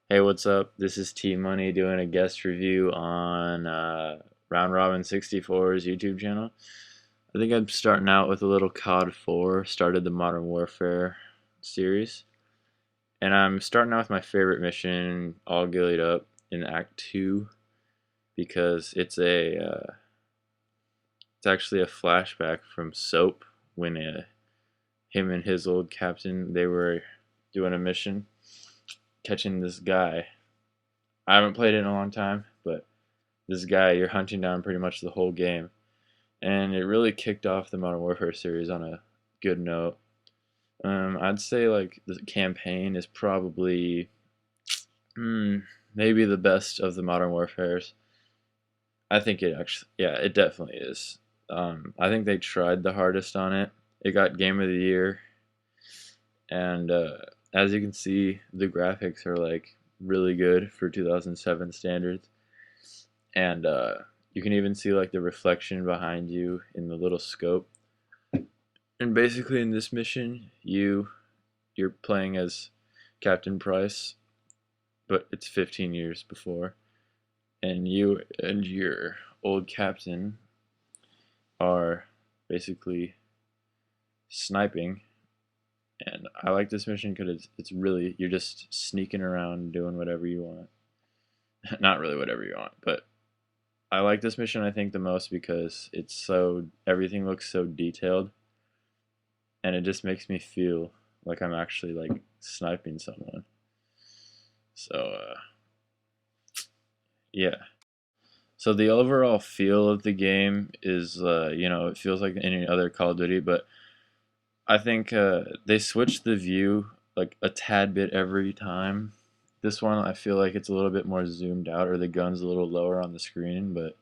Hey, what's up? This is T Money doing a guest review on Round Robin 64's YouTube channel. I think I'm starting out with a little COD 4, started the Modern Warfare series, and I'm starting out with my favorite mission, All Gillied Up, in Act 2, because it's actually a flashback from Soap when him and his old captain, they were doing a mission, catching this guy. I haven't played it in a long time, but this guy you're hunting down pretty much the whole game, and it really kicked off the Modern Warfare series on a good note. I'd say like the campaign is probably hmm, maybe the best of the Modern Warfares. I think it actually, yeah, it definitely is. I think they tried the hardest on it. It got Game of the Year, and as you can see, the graphics are like really good for 2007 standards. And you can even see like the reflection behind you in the little scope. And basically, in this mission, you're playing as Captain Price, but it's 15 years before, and you and your old captain are basically sniping. And I like this mission because it's really you're just sneaking around doing whatever you want. Not really whatever you want, but I like this mission I think the most because it's so everything looks so detailed, and it just makes me feel like I'm actually like sniping someone. So yeah. So the overall feel of the game is it feels like any other Call of Duty, but I think they switch the view like a tad bit every time. This one I feel like it's a little bit more zoomed out, or the gun's a little lower on the screen, but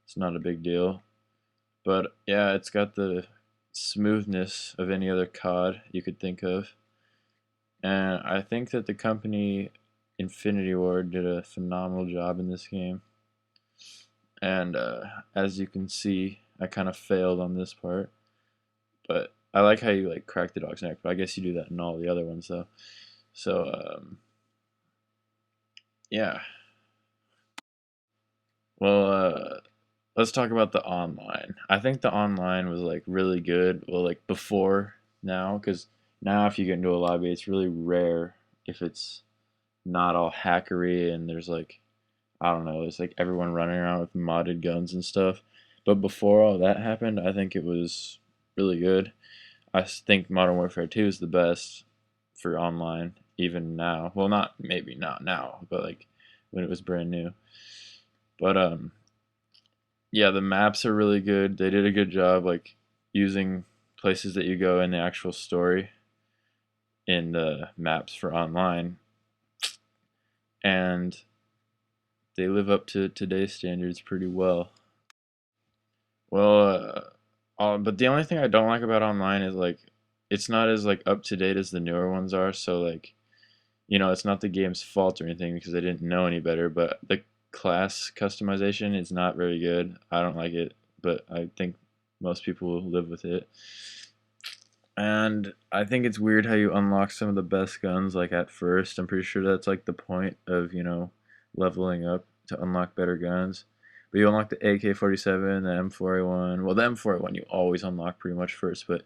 it's not a big deal. But yeah, it's got the smoothness of any other COD you could think of. And I think that the company Infinity Ward did a phenomenal job in this game. And as you can see, I kind of failed on this part. But I like how you like crack the dog's neck. But I guess you do that in all the other ones though. So yeah. Well, let's talk about the online. I think the online was like really good. Well, like before now, because now if you get into a lobby, it's really rare if it's not all hackery and there's like I don't know, it's like everyone running around with modded guns and stuff. But before all that happened, I think it was really good. I think Modern Warfare 2 is the best for online, even now. Well, not maybe not now, but like when it was brand new. But yeah, the maps are really good. They did a good job like using places that you go in the actual story in the maps for online, and they live up to today's standards pretty well. Well, but the only thing I don't like about online is like it's not as like up to date as the newer ones are. So like it's not the game's fault or anything because they didn't know any better. But the class customization is not very good. I don't like it, but I think most people will live with it. And I think it's weird how you unlock some of the best guns like at first. I'm pretty sure that's like the point of leveling up to unlock better guns. But you unlock the AK-47, the M4A1. Well, the M4A1 you always unlock pretty much first, but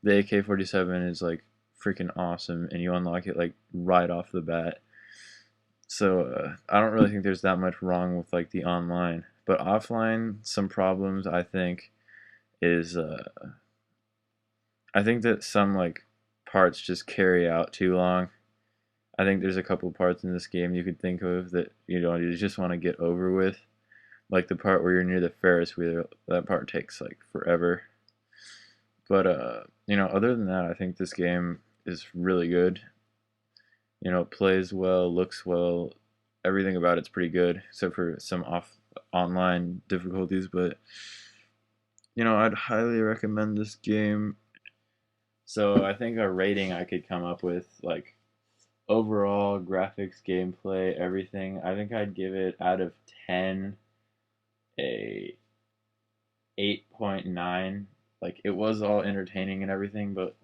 the AK-47 is like freaking awesome, and you unlock it like right off the bat. So I don't really think there's that much wrong with like the online, but offline, some problems I think is I think that some like parts just carry out too long. I think there's a couple parts in this game you could think of that you just want to get over with. Like the part where you're near the Ferris wheel, that part takes like forever. But other than that, I think this game is really good. It plays well, looks well, everything about it's pretty good, except for some off online difficulties. But I'd highly recommend this game. So I think a rating I could come up with, like overall graphics, gameplay, everything, I think I'd give it out of 10 a 8.9. Like it was all entertaining and everything, but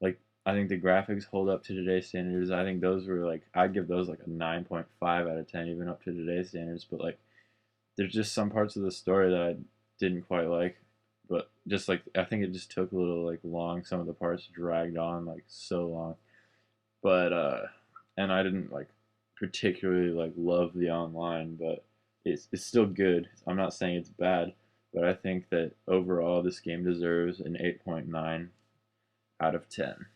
like I think the graphics hold up to today's standards. I think those were like I'd give those like a 9.5 out of 10, even up to today's standards. But like, there's just some parts of the story that I didn't quite like. But just like I think it just took a little like long. Some of the parts dragged on like so long. But and I didn't like particularly like love the online, but it's still good. I'm not saying it's bad, but I think that overall this game deserves an 8.9 out of 10.